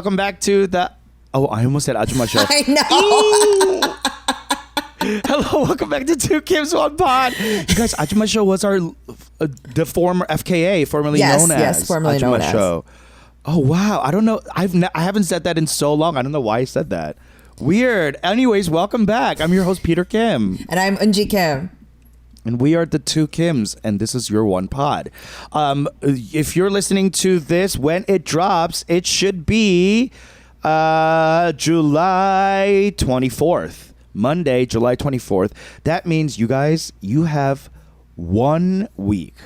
welcome back to the... Oh, I almost said Ajuma Show. I know. Hello, welcome back to Two Kims One Pod. You guys, Ajuma Show was the former FKA, formerly known as. Yes, formerly Ajuma known Show. Oh wow, I don't know. I haven't said that in so long. I don't know why I said that. Weird. Anyways, welcome back. I'm your host Peter Kim, And I'm Eunji Kim. and we are the Two Kims, and this is your one pod. If you're listening to this when it drops, it should be July 24th, Monday, July 24th. That means you guys, you have 1 week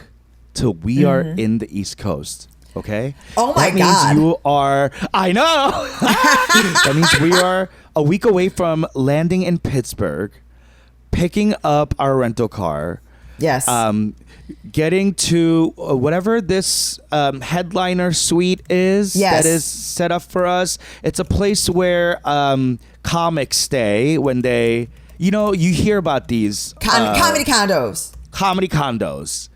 till we are in the East Coast. Okay. Oh my God. God. That means you are. I know. That means we are a week away from landing in Pittsburgh, picking up our rental car. Yes. Getting to whatever this headliner suite is that is set up for us. It's a place where comics stay when they, you hear about these Comedy condos. Comedy condos.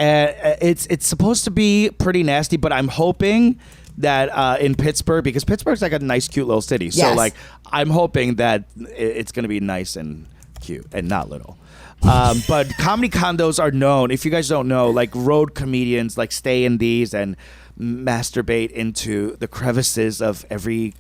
It's supposed to be pretty nasty, but I'm hoping that in Pittsburgh, because Pittsburgh's like a nice, cute little city. Yes. So like, I'm hoping that it's going to be nice and cute and not little. But comedy condos are known, if you guys don't know, like road comedians like stay in these and masturbate into the crevices of every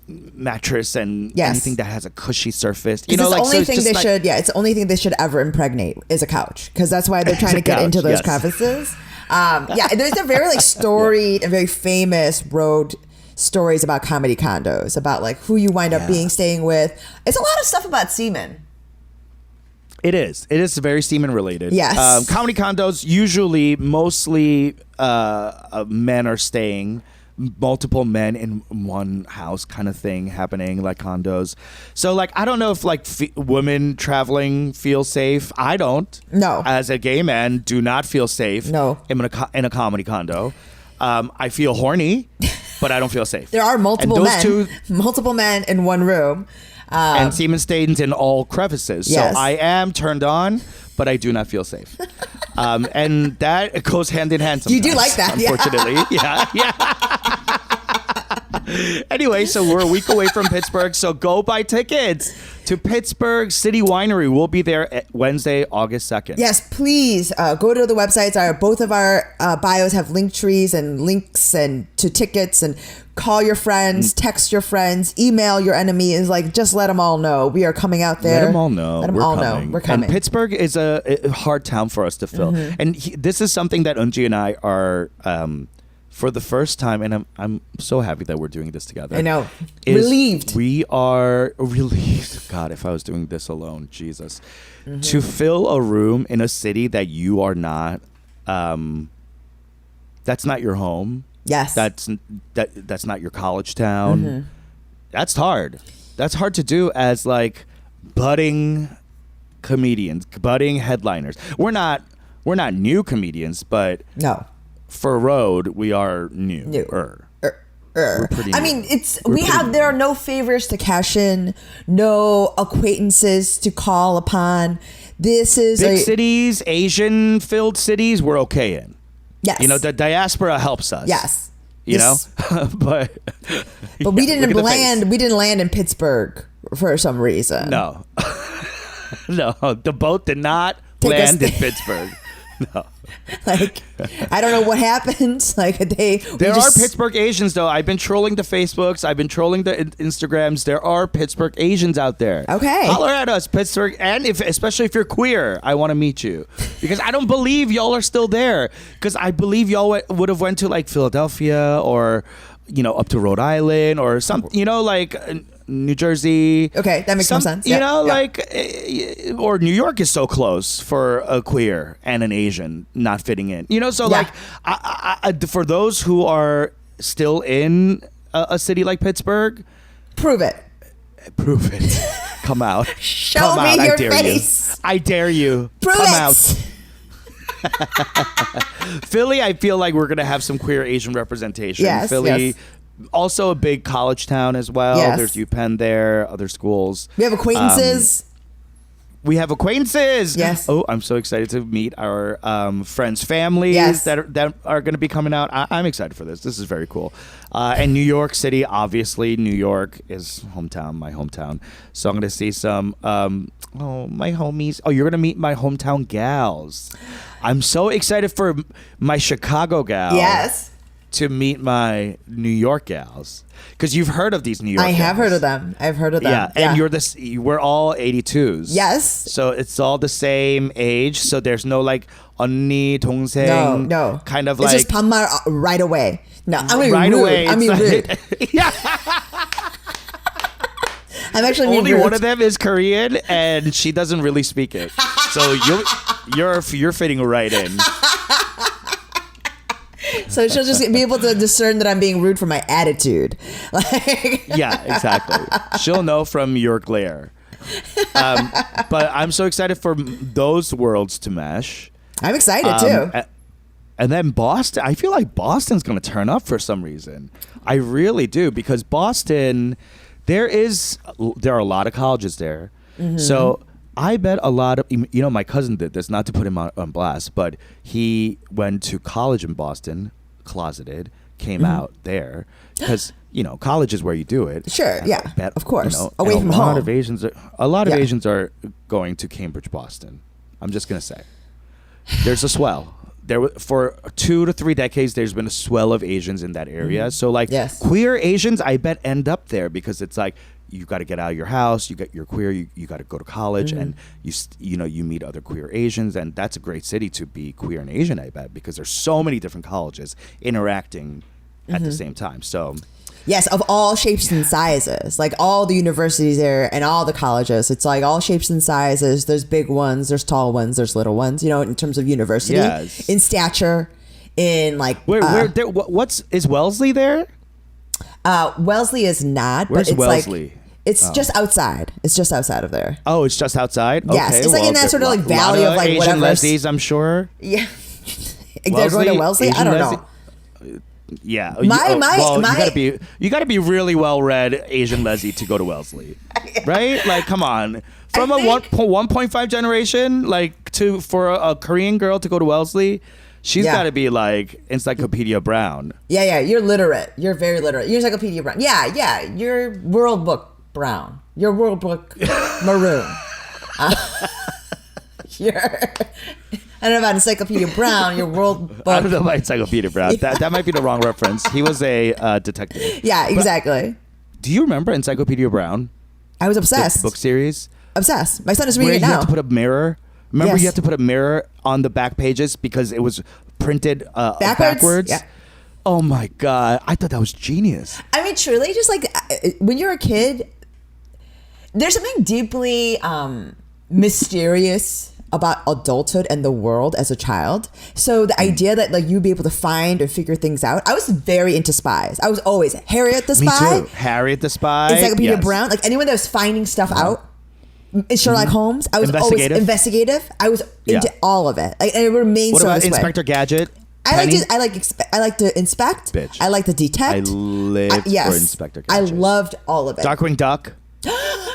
mattress and anything that has a cushy surface. It's the only thing they should ever impregnate is a couch, because that's why they're trying to get into those crevices. There's a very like storied and very famous road stories about comedy condos, about like who you wind up staying with. It's a lot of stuff about semen. It is very semen related. Yes. Comedy condos, usually mostly men are staying, multiple men in one house kind of thing happening, like condos. So like, I don't know if like women traveling feel safe. I don't. No. As a gay man, do not feel safe. No. In a comedy condo. I feel horny, but I don't feel safe. There are multiple men in one room. And semen stains in all crevices. Yes. So I am turned on, but I do not feel safe. And that goes hand in hand sometimes. You do like that, unfortunately. Yeah. Anyway, so we're a week away from Pittsburgh, so go buy tickets to Pittsburgh City Winery. We'll be there Wednesday, August 2nd. Yes, please go to the websites. Both of our bios have link trees and links and to tickets, and call your friends, text your friends, email your enemies. Like, just let them all know we are coming out there. Let them all know. Let them all know we're coming. And Pittsburgh is a hard town for us to fill. Mm-hmm. And this is something that Eunji and I are for the first time, and I'm so happy that we're doing this together. I know. Relieved. We are relieved. God, if I was doing this alone, Jesus. Mm-hmm. To fill a room in a city that you are not, that's not your home. Yes. That's not your college town. Mm-hmm. That's hard. That's hard to do as like budding comedians, budding headliners. We're not new comedians, but no. For road, we are newer. We're pretty new. I mean, there are no favors to cash in, no acquaintances to call upon. This is big cities, Asian-filled cities, we're okay in. Yes. The diaspora helps us. Yes. but we didn't land. We didn't land in Pittsburgh for some reason. No. No, the boat did not land in Pittsburgh. No. Like, I don't know what happened. Like, there are Pittsburgh Asians, though. I've been trolling the Facebooks. I've been trolling the Instagrams. There are Pittsburgh Asians out there. Okay. Holler at us, Pittsburgh. And especially if you're queer, I want to meet you. Because I don't believe y'all are still there. Because I believe y'all would have went to, like, Philadelphia or, up to Rhode Island or something, like New Jersey. Okay, that makes more sense. Or New York is so close for a queer and an Asian not fitting in. Like, I, for those who are still in a city like Pittsburgh, prove it. Come out. Show me your face. I dare you. Prove Come it. out. Philly, I feel like we're gonna have some queer Asian representation. Yes, Philly. yes. Also a big college town as well. Yes. There's UPenn there, other schools. We have acquaintances. we have acquaintances. Yes. Oh, I'm so excited to meet our friends' families Yes. that are going to be coming out. I'm excited for this. This is very cool. And New York City, obviously, New York is my hometown. So I'm going to see some, my homies. Oh, you're going to meet my hometown gals. I'm so excited for my Chicago gal. Yes. To meet my New York gals. Because you've heard of these New York I have gals. heard of them. I've heard of them. Yeah, and we're all 82s. Yes. So it's all the same age. So there's no like 언니, 동생. No. Kind of it's like. just 반말 right away. No, I'm being right rude. away. I'm being rude. Yeah. I'm actually being Only rude. one of them is Korean, and she doesn't really speak it. So you're fitting right in. So she'll just be able to discern that I'm being rude from my attitude. Like, Yeah, exactly. She'll know from your glare. But I'm so excited for those worlds to mesh. I'm excited too. And then Boston. I feel like Boston's going to turn up for some reason. I really do, because Boston, there are a lot of colleges there. Mm-hmm. So I bet a lot of, my cousin did this, not to put him on blast, but he went to college in Boston, closeted, came out there, because college is where you do it. Sure, And yeah, I bet, of course, and away from home. A lot of Asians are going to Cambridge, Boston. I'm just gonna say, there's a swell. For 2 to 3 decades, there's been a swell of Asians in that area. So queer Asians, I bet, end up there, because it's like, you got to get out of your house. You're queer. You got to go to college, and you meet other queer Asians, and that's a great city to be queer and Asian, I bet, because there's so many different colleges interacting at the same time. So yes, of all shapes and sizes, like all the universities there and all the colleges, it's like all shapes and sizes. There's big ones, there's tall ones, there's little ones. In terms of university, in stature, in like is Wellesley there? Wellesley is not. Where's but it's Wellesley? Like, it's just outside. It's just outside of there. Oh, it's just outside? Yes. Okay, it's like in that sort of like valley of like Asian whatever. lesbies, I'm sure. Yeah. They're going to Wellesley? Asian I don't know. Yeah. You gotta be really well read Asian leslie to go to Wellesley. Right? Like, come on. From a 1.5 generation, like for a Korean girl to go to Wellesley, she's got to be like Encyclopedia Brown. Yeah, you're literate. You're very literate. You're Encyclopedia Brown. Yeah, you're World Book Brown. You're World Book Maroon. I don't know about Encyclopedia Brown. You're World Book. I don't know about Encyclopedia Brown. That might be the wrong reference. He was a detective. Yeah, exactly. But do you remember Encyclopedia Brown? I was obsessed. The book series? Obsessed. My son is reading it now. You have to put a mirror. Remember, you have to put a mirror on the back pages because it was printed backwards. Yeah. Oh my God. I thought that was genius. I mean, truly, just like when you're a kid, there's something deeply mysterious about adulthood and the world as a child. So the idea that like you'd be able to find or figure things out. I was very into spies. I was always Harriet the Spy. Me too. Harriet the Spy. Encyclopedia Brown. Like anyone that was finding stuff out. Sherlock Holmes. I was always investigative. I was into all of it. Like, and it remains what so about this Inspector way. Gadget? I like to inspect. Bitch. I like to detect. I lived for Inspector Gadget. I loved all of it. Darkwing Duck.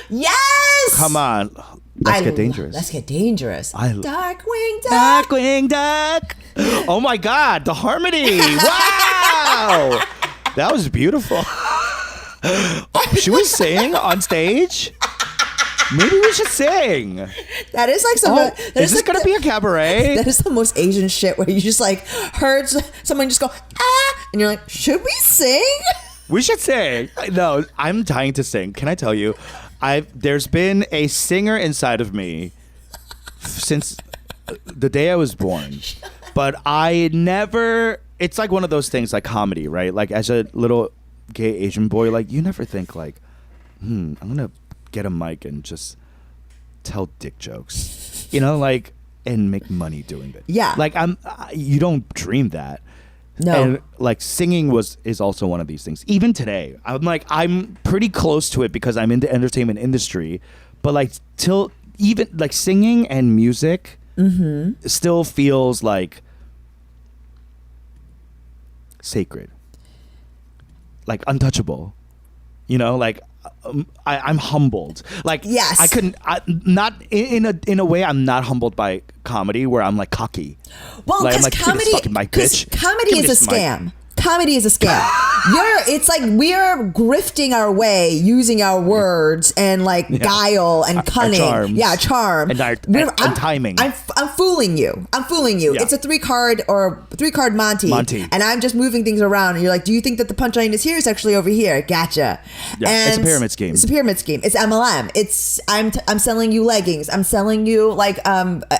Yes. Come on. Let's get dangerous. Let's get dangerous. Darkwing Duck. Darkwing Duck. Oh my God, the harmony. Wow. That was beautiful. Should we sing on stage? Maybe we should sing. That is like some. Is this going to be a cabaret? That is the most Asian shit where you just like heard someone just go, ah, and you're like, should we sing? We should sing. No, I'm dying to sing. Can I tell you? There's been a singer inside of me since the day I was born. But I never, it's like one of those things like comedy, right? Like as a little gay Asian boy, like you never think like, I'm going to get a mic and just tell dick jokes, like, and make money doing it. Yeah. Like you don't dream that. No. And like singing is also one of these things. Even today, I'm pretty close to it because I'm in the entertainment industry, but like till even like singing and music still feels like sacred, like untouchable. Like I'm humbled. Like, yes, I couldn't. Not in a way. I'm not humbled by comedy where I'm like cocky. Well, like, because like, comedy is a scam. Comedy is a scam. It's like we're grifting our way using our words and like guile and cunning. Our charm. And timing. I'm fooling you. Yeah. It's a three card Monty. And I'm just moving things around. And you're like, do you think that the punchline is here? It's actually over here. Gotcha. Yeah, and it's a pyramid scheme. It's MLM. It's I'm selling you leggings. I'm selling you like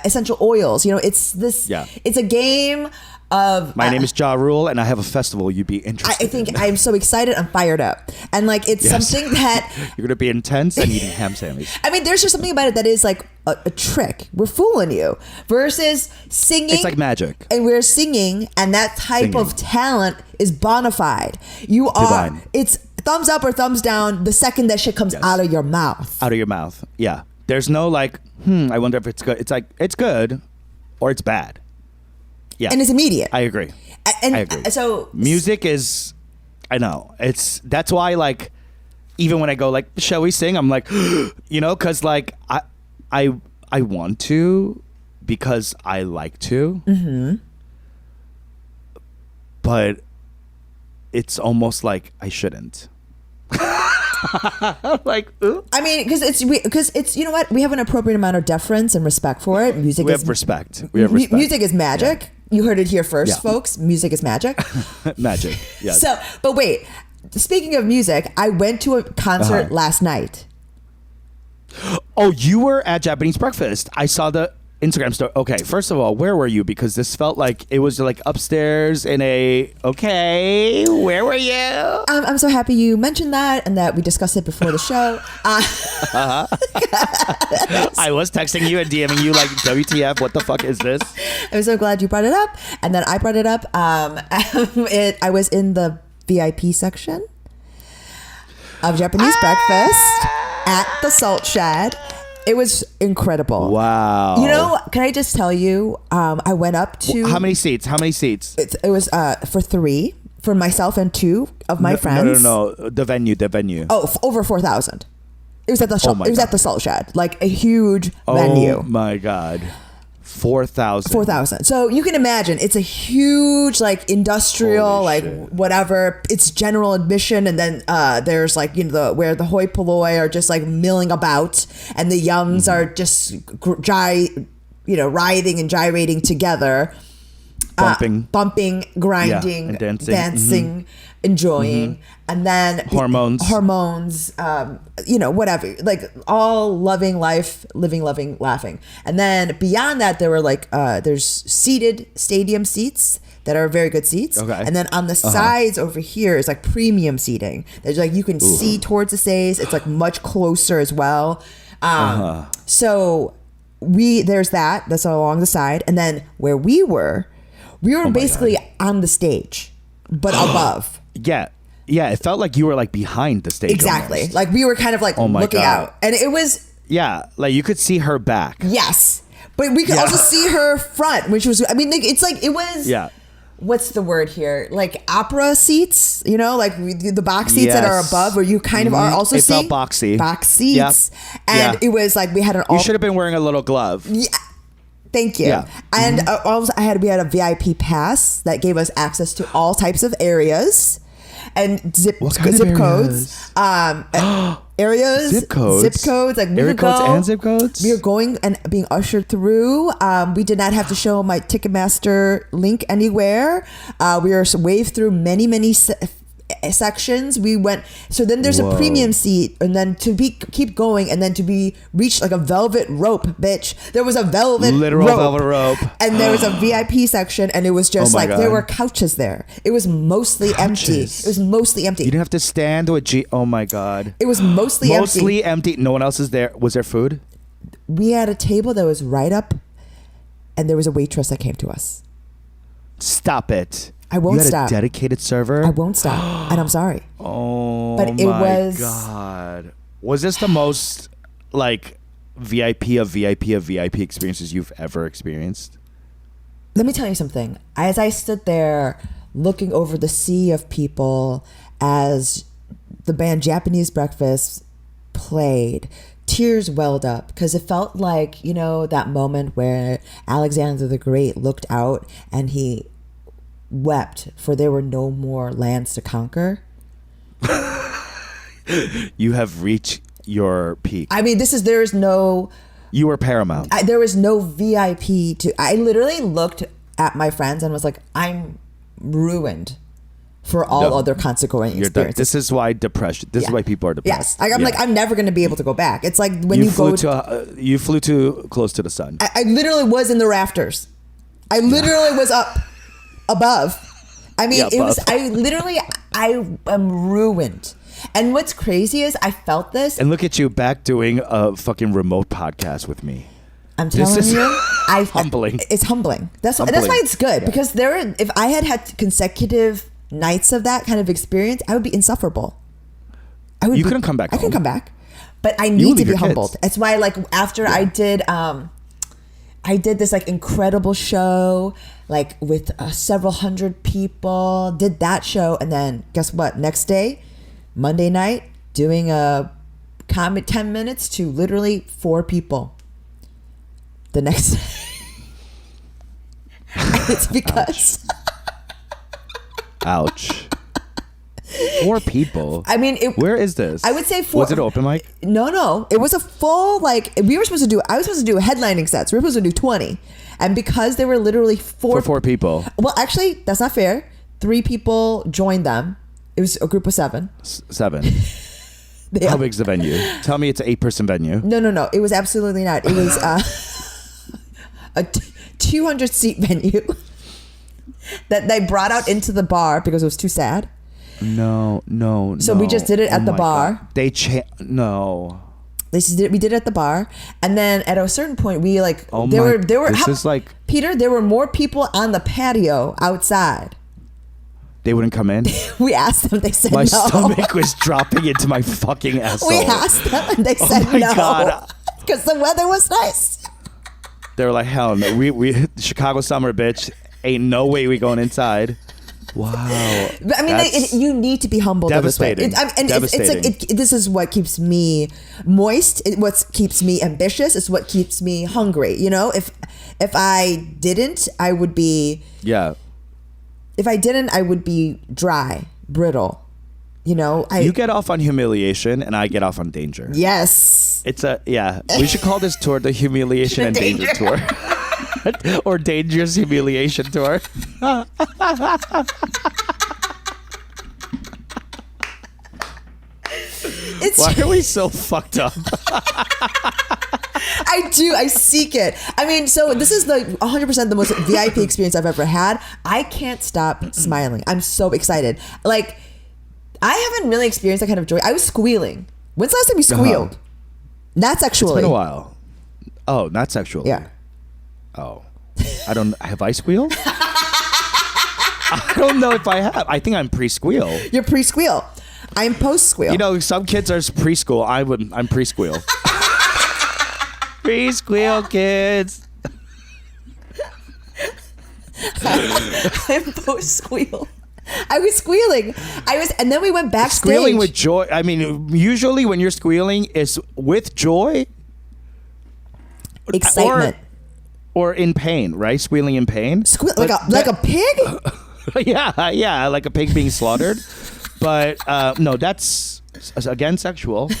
essential oils. It's this. Yeah. It's a game. My name is Ja Rule, and I have a festival you'd be interested I think I'm so excited. I'm fired up. And like, it's something that... You're going to be intense and eating ham sandwiches. I mean, there's just something about it that is like a trick. We're fooling you. Versus singing... It's like magic. And we're singing, and that type of talent is bona fide. You are... Divine. It's thumbs up or thumbs down the second that shit comes out of your mouth. Out of your mouth, yeah. There's no like, I wonder if it's good. It's like, it's good or it's bad. Yeah. And it's immediate. I agree. And I agree. So music is, I know, that's why like, even when I go like, shall we sing? I'm like, because like I want to because I like to. Mm-hmm. But it's almost like I shouldn't. Like, ooh. I mean, because it's you know what, we have an appropriate amount of deference and respect for it. We have respect. Music is magic. Yeah. You heard it here first, folks. Music is magic. Magic. Yeah. So, but wait. Speaking of music, I went to a concert last night. Oh, you were at Japanese Breakfast. I saw the Instagram story. Okay, first of all, where were you? Because this felt like it was like upstairs in a... Okay, where were you? I'm so happy you mentioned that and that we discussed it before the show. I was texting you and DMing you like, WTF, what the fuck is this? I'm so glad you brought it up. And then I brought it up. I was in the VIP section of Japanese Breakfast at the Salt Shed. It was incredible. Wow. Can I just tell you, I went up to... How many seats? It was for 3, for myself and 2 of my friends. No. The venue. Oh, over 4,000. It was at the at the Salt Shed, like a huge venue. Oh my God. 4,000. 4,000. So you can imagine it's a huge like industrial whatever. It's general admission, and then there's like where the hoi polloi are just like milling about, and the youngs are just writhing and gyrating together, bumping, grinding, and dancing, enjoying, and then hormones, whatever, like all loving life, living, loving, laughing. And then beyond that, there were like there's seated stadium seats that are very good seats. Okay. And then on the sides over here is like premium seating. There's like you can see towards the stage. It's like much closer as well. So there's that's along the side, and then where we were basically on the stage, but above. Yeah, it felt like you were like behind the stage. Exactly. Almost. Like we were kind of like looking out. And it was... Yeah, like you could see her back. Yes. But we could also see her front, which was... I mean, it's like, it was... Yeah. What's the word here? Like opera seats, like the box seats that are above, where you kind of are also seeing... It felt boxy. Box seats. Yep. And it was like we had an... You should have been wearing a little glove. Yeah. Thank you. Yeah. And we had a VIP pass that gave us access to all types of areas and zip codes. Areas, zip codes, like area codes and zip codes. We were going and being ushered through. We did not have to show my Ticketmaster link anywhere. We were waved through many sections. We went, so then there's a premium seat, and then keep going, and then to be reached like a velvet rope, bitch. There was a literal velvet rope, and there was a VIP section, and it was just God. There were couches there. It was mostly empty. You didn't have to stand with oh my God. It was mostly empty. No one else is there. Was there food? We had a table that was right up, and there was a waitress that came to us. Stop it. I won't stop. A dedicated server? I won't stop. And I'm sorry. Oh, but it was... God. Was this the most, like, VIP of VIP experiences you've ever experienced? Let me tell you something. As I stood there looking over the sea of people as the band Japanese Breakfast played, tears welled up because it felt like, you know, that moment where Alexander the Great looked out and he wept for there were no more lands to conquer. You have reached your peak. I mean, You were paramount. There was no VIP I literally looked at my friends and was like, I'm ruined for all other consequent experiences. This is why depression. This is why people are depressed. Yes, I'm like, I'm never going to be able to go back. It's like when you flew too close to the sun. I literally was in the rafters. I literally was up above. I mean, it was. I am ruined. And what's crazy is I felt this. And look at you back doing a fucking remote podcast with me. I'm telling you, humbling. It's humbling. That's why it's good because if I had consecutive nights of that kind of experience, I would be insufferable. You couldn't come back. I can come back, but I need to be humbled. That's why, like, after I did this like incredible show, like with several hundred people. Did that show, and then guess what? Next day, Monday night, doing a comic 10 minutes to literally 4 people. The next day. It's because. Ouch. 4 people. I mean, where is this? I would say 4. Was it open mic? No. It was a full, like, I was supposed to do headlining sets. We were supposed to do 20. And because there were literally 4 people. Well, actually, that's not fair. 3 people joined them. It was a group of 7. 7. How big's the venue? Tell me it's an 8-person venue. No. It was absolutely not. It was a 200-seat venue that they brought out into the bar because it was too sad. No. So we just did it at the bar. No. We did it at the bar, and then at a certain point, we like Peter. There were more people on the patio outside. They wouldn't come in. We asked them. They said my no. stomach was dropping into my fucking asshole. We asked them, and they said no because the weather was nice. They were like, "Hell no, we Chicago summer, bitch. Ain't no way we going inside." Wow. But I mean, you need to be humbled. Devastating. Devastating. It's like this is what keeps me moist. What keeps me ambitious. It's what keeps me hungry. You know, if I didn't, I would be. Yeah. If I didn't, I would be dry, brittle. You know, you get off on humiliation, and I get off on danger. Yes. We should call this tour the Humiliation and Danger Tour. Or Dangerous Humiliation Tour. Why are we so fucked up? I seek it. I mean, so this is the 100% the most VIP experience I've ever had. I can't stop smiling. I'm so excited. Like, I haven't really experienced that kind of joy. I was squealing. When's the last time you squealed? Not sexually. It's been a while. Oh, not sexually. Yeah. Oh, I don't. Have I squealed? I don't know if I have. I think I'm pre-squeal. You're pre-squeal. I'm post-squeal. You know, some kids are preschool. I'm pre-squeal. Pre-squeal kids. I'm post-squeal. I was squealing. And then we went backstage. Squealing with joy. I mean, usually when you're squealing, it's with joy, excitement, or in pain, right? Squealing in pain, like a pig. yeah, like a pig being slaughtered. But no, that's again sexual.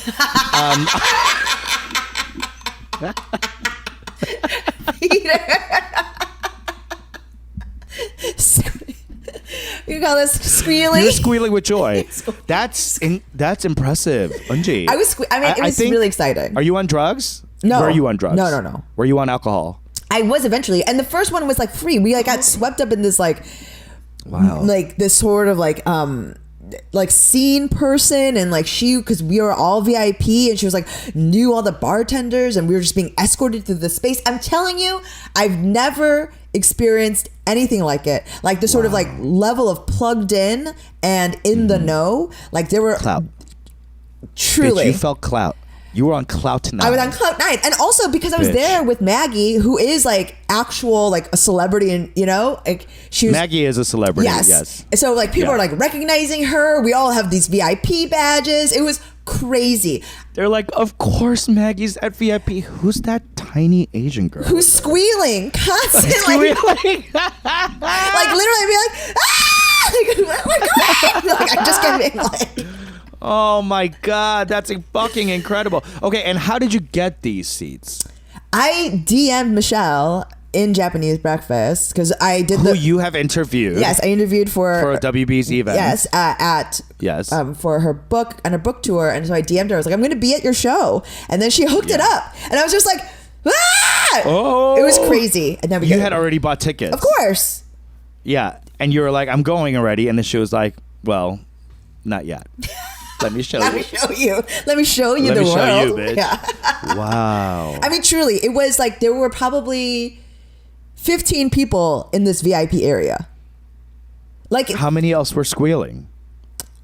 You call this squealing? You're squealing with joy. That's impressive, Eunji. I mean, it was really exciting. Are you on drugs? No. Were you on drugs? No. Were you on alcohol? I was eventually, and the first one was like free. We like got swept up in this like, wow, like this sort of like scene person, and like because we were all VIP, and she was like knew all the bartenders, and we were just being escorted through the space. I'm telling you, I've never experienced anything like it. Like the sort of like level of plugged in and in the know. Like there were clout. Truly, Bitch, you felt clout. You were on clout 9. I was on clout 9, and also because I was Bitch. there with Maggie, who is like actual like a celebrity, and like she was. Maggie is a celebrity. Yes. So like people are like recognizing her. We all have these VIP badges. It was crazy. They're like, of course Maggie's at VIP. Who's that tiny Asian girl? Who's squealing constantly? Squealing. Like literally, I'd be like, ah! Like, oh my god! Like I just kept being like. Oh my God, that's fucking incredible. Okay, and how did you get these seats? I DM'd Michelle in Japanese Breakfast because I did Who you have interviewed. Yes, I interviewed for a WBZ event. Yes, for her book and a book tour, and so I DM'd her. I was like, I'm going to be at your show, and then she hooked it up, and I was just like, ah! Oh, it was crazy. And then you had already bought tickets, of course. Yeah, and you were like, I'm going already, and then she was like, well, not yet. Let me show you. Let me show you. Let me show you the world. Let me show you, bitch. Yeah. Wow. I mean, truly, it was like there were probably 15 people in this VIP area. Like, how many else were squealing?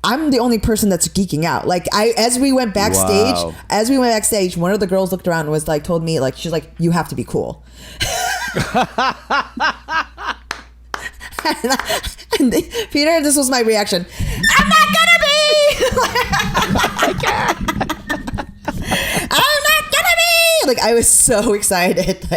I'm the only person that's geeking out. Like, as we went backstage, one of the girls looked around and was like, told me, like, she's like, you have to be cool. and Peter, this was my reaction. I'm not gonna be. I'm not gonna be. Like, I was so excited.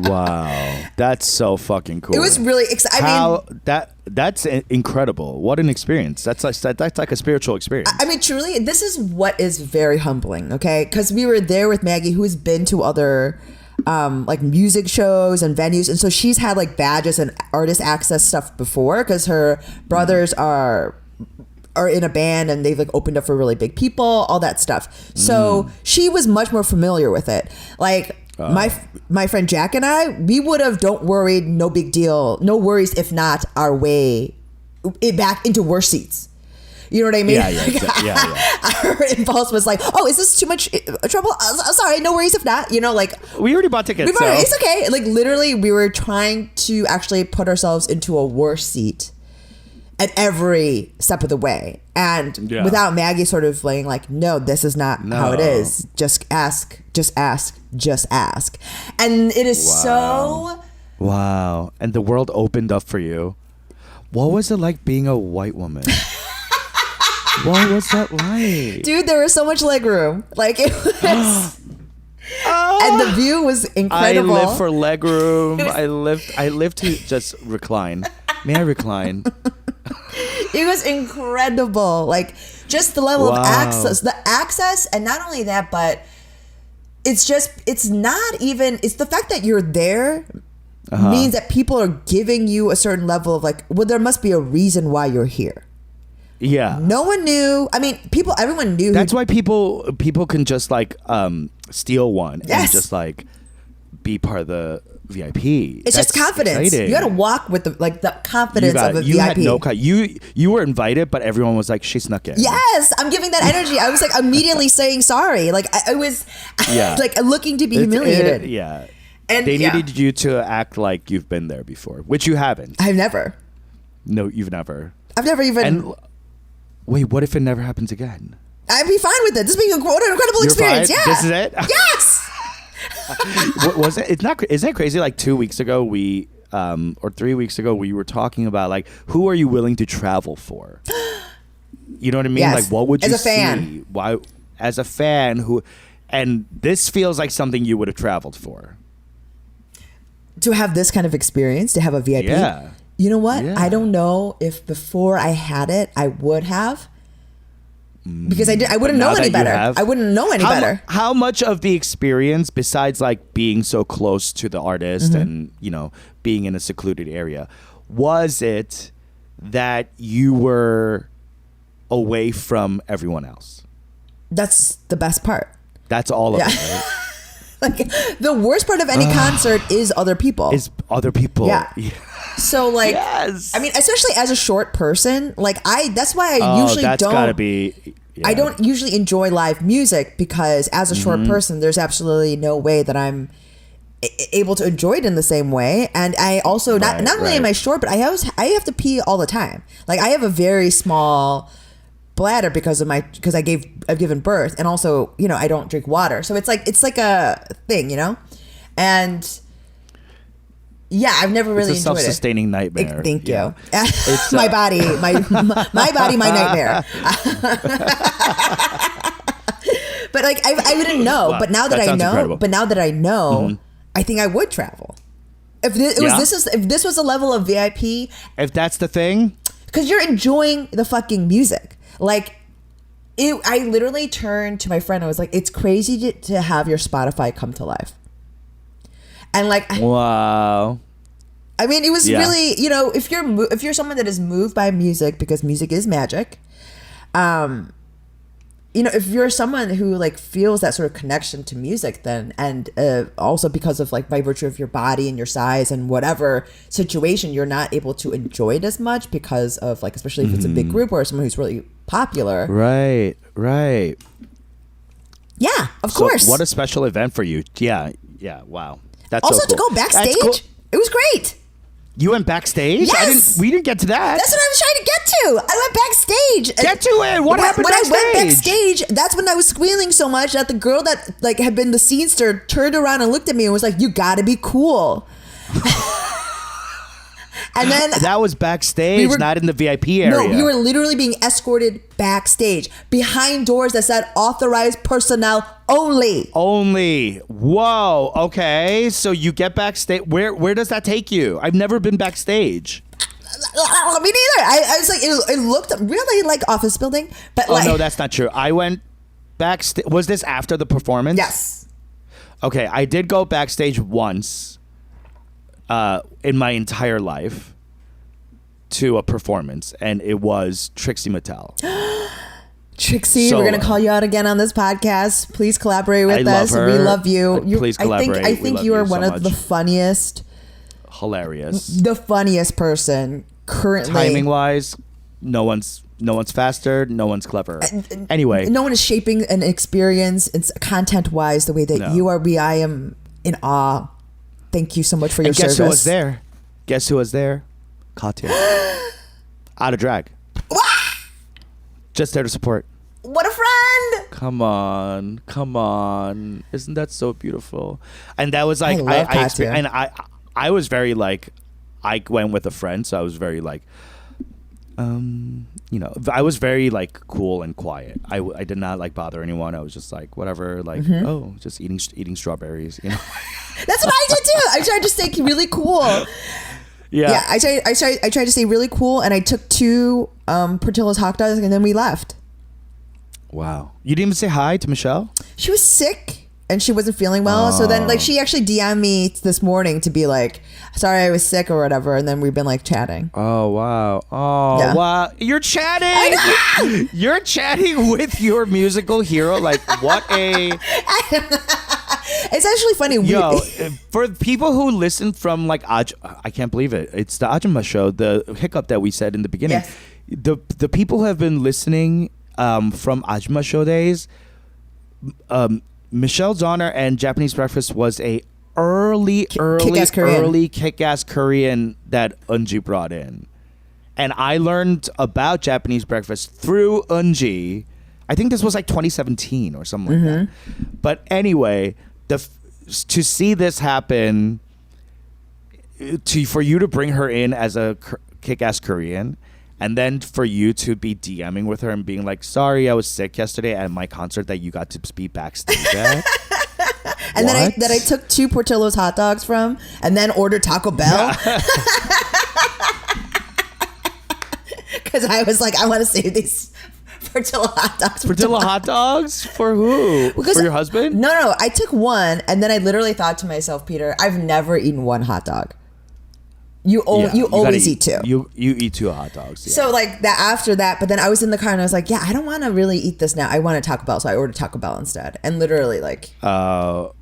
Wow, that's so fucking cool. It was really exciting. That's incredible. What an experience. That's like a spiritual experience. I mean, truly, this is what is very humbling. Okay, because we were there with Maggie, who has been to other. Like music shows and venues, and so she's had like badges and artist access stuff before because her brothers are in a band and they've like opened up for really big people, all that stuff. So she was much more familiar with it. Like my friend Jack and I, we would have don't worry, no big deal, no worries if not our way back into worse seats. You know what I mean? Yeah. Our impulse was like, oh, is this too much trouble? Sorry, no worries if not. You know, like. We already bought tickets. It's okay. Like, literally, we were trying to actually put ourselves into a worse seat at every step of the way. And without Maggie sort of laying like, no, this is not how it is. Just ask. Just ask. Just ask. And it is so. Wow. And the world opened up for you. What was it like being a white woman? What was that like? Dude, there was so much leg room. Like, it was... and the view was incredible. I live for leg room. I live to just recline. May I recline? It was incredible. Like, just the level of access. The access, and not only that, but it's the fact that you're there means that people are giving you a certain level of like, well, there must be a reason why you're here. Yeah. No one knew. I mean, everyone knew. That's why people can just like steal one and just like be part of the VIP. It's just confidence. Exciting. You got to walk with the confidence of a VIP. You were invited, but everyone was like, she snuck in. Yes, I'm giving that energy. I was like immediately saying sorry. Like I was like looking to be humiliated. And they needed you to act like you've been there before, which you haven't. I've never. No, you've never. I've never even. And wait, what if it never happens again? I'd be fine with it. This being an incredible experience. Fine? Yeah. This is it? Yes. What was it? Isn't it crazy? Like 2 weeks ago, or 3 weeks ago, we were talking about like, who are you willing to travel for? You know what I mean? Yes. Like, what would you as a fan? See? Why, as a fan who, and this feels like something you would have traveled for. To have this kind of experience, to have a VIP. Yeah. You know what? Yeah. I don't know if before I had it, I would have. Because I wouldn't know any better. I wouldn't know any better. How much of the experience, besides like being so close to the artist and, you know, being in a secluded area, was it that you were away from everyone else? That's the best part. That's all of it, right? Like, the worst part of any concert is other people. Yeah. So like, yes. I mean, especially as a short person, like that's why I usually that's don't. Gotta be. Yeah. I don't usually enjoy live music because as a short person, there's absolutely no way that I'm able to enjoy it in the same way. And I also not only am I short, but I have to pee all the time. Like I have a very small bladder because I've given birth, and also, you know, I don't drink water, so it's like a thing, you know, and yeah, I've never really enjoyed it. It's a self-sustaining nightmare. Thank you. It's my body, my body, my nightmare. But like I wouldn't know. Wow, but now that I know, mm-hmm. I think I would travel. If this was a level of VIP, if that's the thing, because you're enjoying the fucking music. Like, I literally turned to my friend. I was like, "It's crazy to have your Spotify come to life." And like, wow. I mean, it was really, you know, if you're someone that is moved by music, because music is magic, you know, if you're someone who like feels that sort of connection to music, then, and also because of like by virtue of your body and your size and whatever situation, you're not able to enjoy it as much because of like, especially if it's a big group or someone who's really popular. Right. Yeah, of course. What a special event for you. Yeah. Wow. That's also so cool. To go backstage. Cool. It was great. You went backstage? Yes. We didn't get to that. That's what I was trying to get to. I went backstage. Get to it. What happened backstage? When I went backstage, that's when I was squealing so much that the girl that like had been the scenester turned around and looked at me and was like, "You gotta be cool." And then that was backstage, not in the VIP area. No, we were literally being escorted backstage behind doors that said authorized personnel only. Whoa. Okay. So you get backstage. Where does that take you? I've never been backstage. Me neither. I was like, it looked really like office building, but no, that's not true. I went backstage. Was this after the performance? Yes. Okay, I did go backstage once. In my entire life to a performance, and it was Trixie Mattel. Trixie, we're going to call you out again on this podcast. Please collaborate with us. Her. We love you. Please collaborate. I think you are one of the funniest. Hilarious. The funniest person currently. Timing wise, no one's faster, no one's clever. Anyway. No one is shaping an experience content wise the way that you are. I am in awe. Thank you so much for your service. Guess who was there? Katya. Out of drag. Just there to support. What a friend! Come on. Isn't that so beautiful? And that was like I was very like, I went with a friend, so I was very like, you know, I was very like cool and quiet. I did not like bother anyone. I was just like whatever, like just eating strawberries, you know. That's what I did too. I tried to stay really cool. Yeah. I tried to stay really cool, and I took 2 Portillo's hot dogs, and then we left. Wow. You didn't even say hi to Michelle? She was sick and she wasn't feeling well. So then like she actually DM'd me this morning to be like, sorry, I was sick or whatever. And then we've been like chatting. Oh, wow. Wow. You're chatting. You're chatting with your musical hero. Like what a... It's actually funny. Yo, for people who listen from like I can't believe it. It's the Ajumma show, the hiccup that we said in the beginning. Yes. The people who have been listening from Ajumma show days, Michelle Donner and Japanese Breakfast was a early kick-ass Korean that Eunji brought in. And I learned about Japanese Breakfast through Eunji. I think this was like 2017 or something like that. But anyway, to see this happen, for you to bring her in as a kick-ass Korean, and then for you to be DMing with her and being like, sorry, I was sick yesterday at my concert that you got to be backstage at. And then I took 2 Portillo's hot dogs from, and then ordered Taco Bell. Because I was like, I want to save these Portillo hot dogs. Portillo hot dogs? For who? Because for your husband? No. I took 1, and then I literally thought to myself, Peter, I've never eaten 1 hot dog. You always eat 2. You eat 2 hot dogs. Yeah. So like that after that, but then I was in the car and I was like, yeah, I don't want to really eat this now. I want a Taco Bell, so I ordered Taco Bell instead. And literally like, well,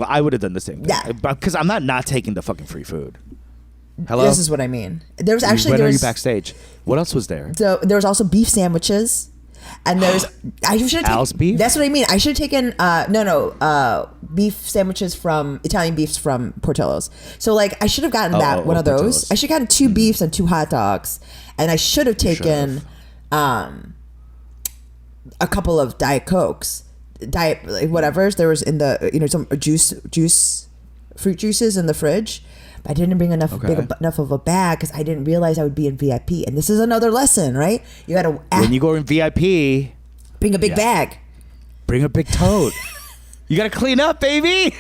I would have done the same thing. Yeah, because I'm not taking the fucking free food. Hello. This is what I mean. There was actually when are you backstage? What else was there? So there was also beef sandwiches. And there's, I should have Al's beef. That's what I mean. I should have taken beef sandwiches from Italian beefs from Portillo's. So like I should have gotten one of those. Portillo's. I should have gotten 2 beefs and 2 hot dogs, and I should have taken a couple of Diet Cokes, like whatever's there was in the some fruit juices in the fridge. But I didn't bring enough of a bag because I didn't realize I would be in VIP. And this is another lesson, right? You got to when you go in VIP, bring a big bag, bring a big tote. You got to clean up, baby.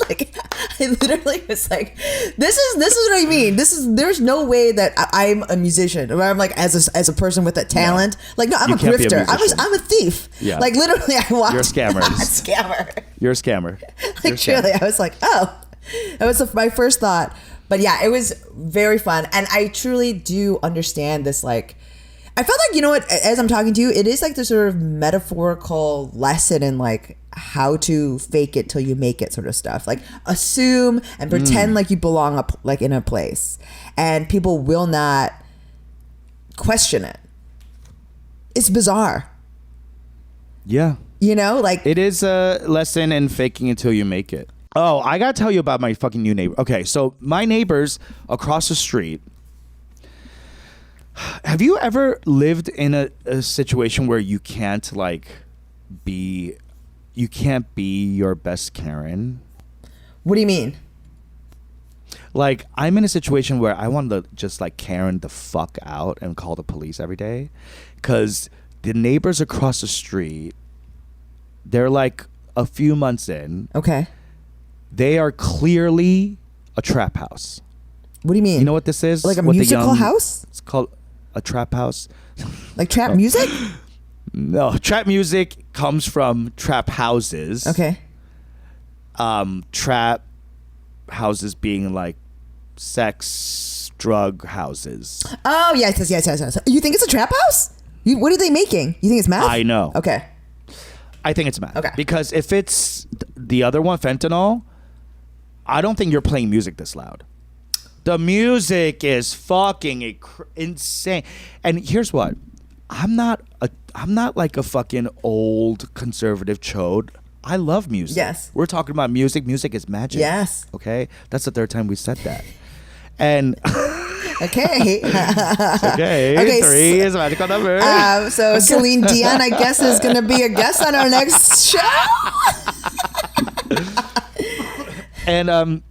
Like I literally was like, this is what I mean. There's no way that I'm a musician or I'm like as a person with a talent. No. Like no, I'm a grifter. I'm a thief. Yeah. Like literally, I walked. You're a scammer. Scammer. You're a scammer. Like truly, I was like, oh, that was my first thought. But yeah, it was very fun, and I truly do understand this. Like, I felt like what, as I'm talking to you, it is like this sort of metaphorical lesson in like how to fake it till you make it sort of stuff. Like assume and pretend like you belong up like in a place, and people will not question it. It's bizarre. Yeah. Like it is a lesson in faking until you make it. Oh, I gotta tell you about my fucking new neighbor. Okay, so my neighbors across the street. Have you ever lived in a situation where you can't be your best Karen? What do you mean? Like, I'm in a situation where I want to just Karen the fuck out and call the police every day, because the neighbors across the street, they're like a few months in. Okay. They are clearly a trap house. What do you mean? You know what this is? Like a musical house? It's called a trap house. Like trap music? No, trap music comes from trap houses. Okay. Trap houses being like sex, drug houses. Oh, yes. You think it's a trap house? What are they making? You think it's meth? I know. Okay. I think it's meth. Okay. Because if it's the other one, fentanyl, I don't think you're playing music this loud. The music is fucking insane. And here's what. I'm not like a fucking old conservative chode. I love music. Yes. We're talking about music. Music is magic. Yes. Okay? That's the third time we said that. And okay. okay, 3 is a magical number. So okay. Celine Dion, I guess, is going to be a guest on our next show. And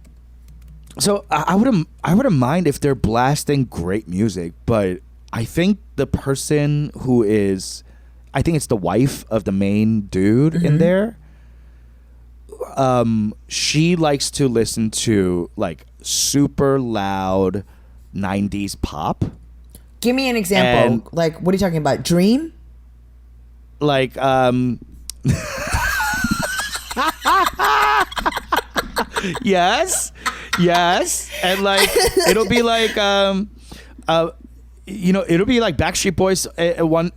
so I wouldn't mind if they're blasting great music, but I think the person who is, I think it's the wife of the main dude in there. She likes to listen to like super loud 90s pop. Give me an example. And, like, what are you talking about? Dream? Like, yes, and like it'll be like it'll be like Backstreet Boys. One.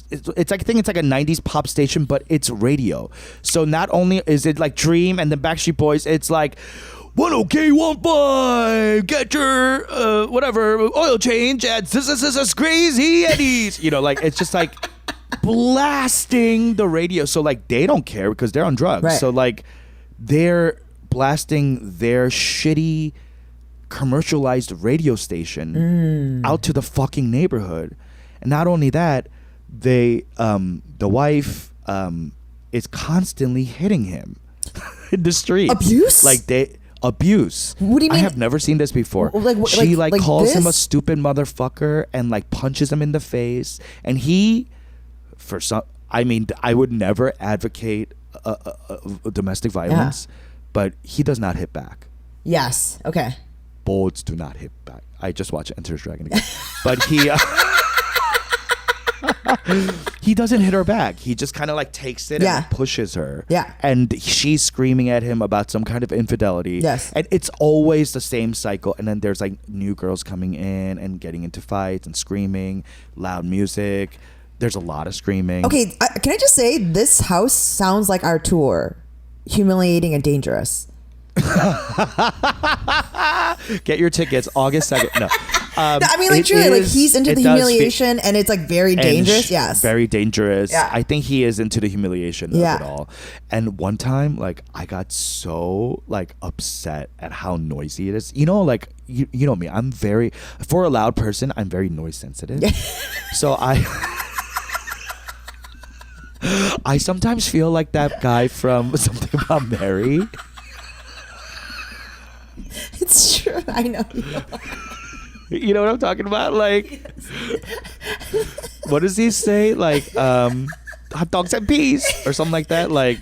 It's like, I think it's like a 90s pop station, but it's radio. So not only is it like Dream and the Backstreet Boys, it's like 1OK15, get your whatever oil change at this Crazy Eddie's. Like it's just like blasting the radio. So like they don't care because they're on drugs. Right. So like they're blasting their shitty commercialized radio station out to the fucking neighborhood. And not only that, the wife is constantly hitting him in the street. Abuse? Abuse. What do you mean? I have never seen this before. She calls him a stupid motherfucker and like punches him in the face. And he, I would never advocate domestic violence, but he does not hit back. Yes. Okay. Boards do not hit back. I just watched Enter's Dragon again. But he doesn't hit her back. He just kind of like takes it and pushes her. Yeah. And she's screaming at him about some kind of infidelity. Yes. And it's always the same cycle. And then there's like new girls coming in and getting into fights and screaming, loud music. There's a lot of screaming. Okay, can I just say this house sounds like our tour. Humiliating and dangerous. Get your tickets August 2nd. No. I mean, like truly, like he's into the humiliation, and it's like very dangerous. Yes, very dangerous. Yeah. I think he is into the humiliation of it all. And one time, like I got so like upset at how noisy it is. You know, like you know me. I'm very for a loud person. I'm very noise sensitive. So I sometimes feel like that guy from Something About Mary. It's true. I know. You know what I'm talking about? Like, what does he say? Like, hot dogs and peas or something like that. Like,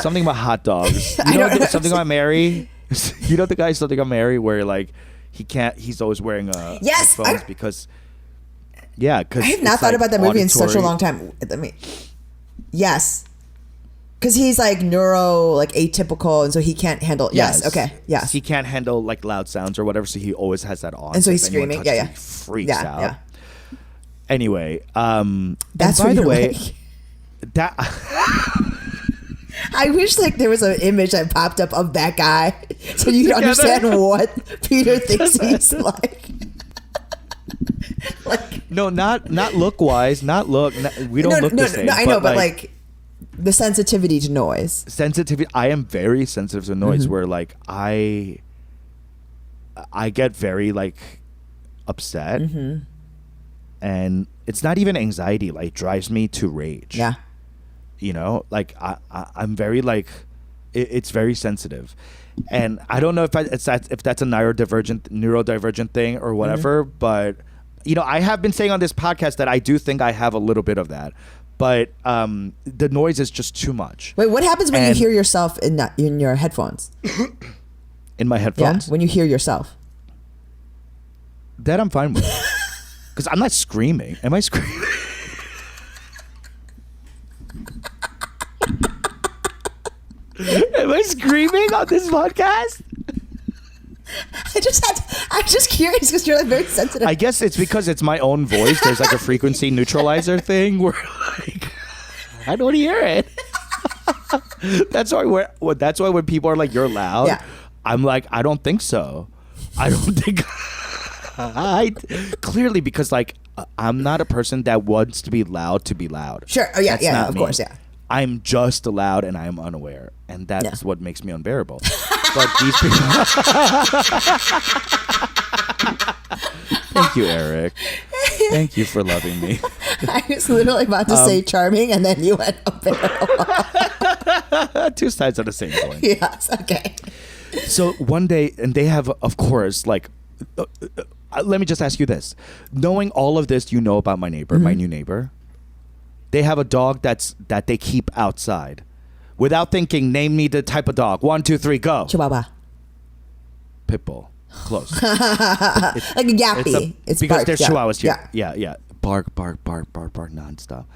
something about hot dogs. You know Something About Mary? You know the guy Something About Mary where like he's always wearing headphones because. Yeah, because I have not thought about that movie in such a long time. Yes, because he's like atypical, and so he can't handle. Yes, okay, yes, he can't handle like loud sounds or whatever, so he always has that on. And so he's screaming. Yeah, he freaks out. Anyway, that's by the way, like. that. I wish like there was an image that popped up of that guy, so you can understand what Peter thinks he's like. Like, no, not look wise, we don't look the same. No, I know, but like the sensitivity to noise. Sensitivity. I am very sensitive to noise. Where like I get very like upset, and it's not even anxiety. Like it drives me to rage. Yeah, you know, like I'm very like it's very sensitive. And I don't know if that's a neurodivergent thing or whatever, but you know, I have been saying on this podcast that I do think I have a little bit of that, but the noise is just too much. Wait, what happens when you hear yourself in your headphones? In my headphones? Yeah, when you hear yourself. That I'm fine with, because I'm not screaming. Am I screaming? Am I screaming on this podcast? I'm just curious because you're like very sensitive. I guess it's because it's my own voice. There's like a frequency neutralizer thing where like I don't hear it. That's why when people are like, "You're loud," I'm like, I don't think so. I don't think. Clearly because like I'm not a person that wants to be loud to be loud. Sure. Oh yeah. Yeah. Of course. Yeah. I'm just loud and I am unaware, and that's what makes me unbearable. But these people. Thank you, Eric. Thank you for loving me. I was literally about to say charming, and then you went unbearable. Two sides of the same coin. Yes. Okay. So one day, and they have, of course, like. Let me just ask you this: knowing all of this, you know about my neighbor, my new neighbor. They have a dog that they keep outside. Without thinking, name me the type of dog. 1, 2, 3, go. Chihuahua. Pitbull. Close. Like a yappy. It's because bark, there's chihuahuas here. Yeah. Bark, nonstop.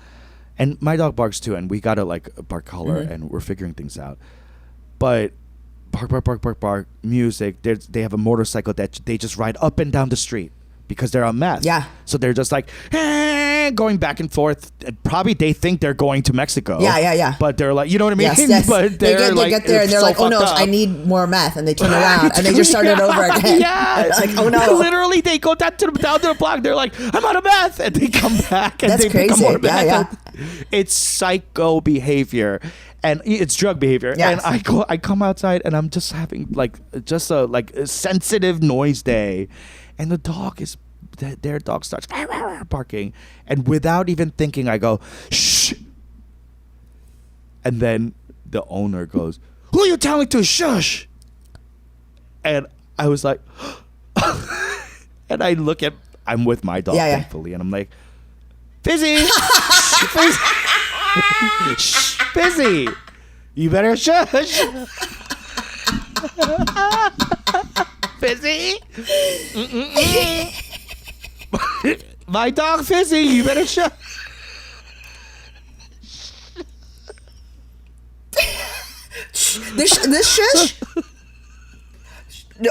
And my dog barks too, and we got a like a bark collar, and we're figuring things out. But bark, music. They have a motorcycle that they just ride up and down the street because they're on meth. Yeah. So they're just like going back and forth. Probably they think they're going to Mexico. Yeah. But they're like, you know what I mean? Yes. But they get there and they're like, oh no, I need more meth, and they turn around and they just start it over again. Yeah. Like, oh no. Literally, they go down to the block. They're like, I'm out of meth, and they come back and they pick up more meth. Yeah. It's psycho behavior. And it's drug behavior. Yes. And I come outside and I'm just having a sensitive noise day, and their dog starts barking, and without even thinking, I go shh, and then the owner goes, "Who are you telling to shush?" And I was like, and I'm with my dog thankfully, and I'm like, Fizzy, Fizzy. Shh, Fizzy, you better shush. Fizzy, my dog Fizzy, you better shush. This shush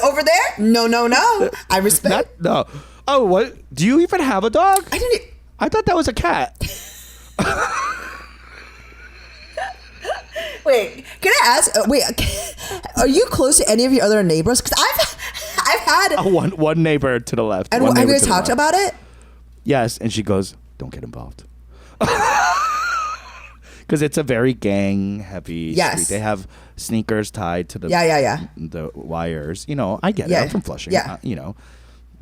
over there? No. I respect. No. Oh, what? Do you even have a dog? I thought that was a cat. Wait, can I ask? Are you close to any of your other neighbors? Because I've had bad. One neighbor to the left. And have you guys talked about it? Yes, and she goes, "Don't get involved." Because it's a very gang-heavy street. They have sneakers tied to the the wires. You know, I get it. I'm from Flushing. Yeah. You know,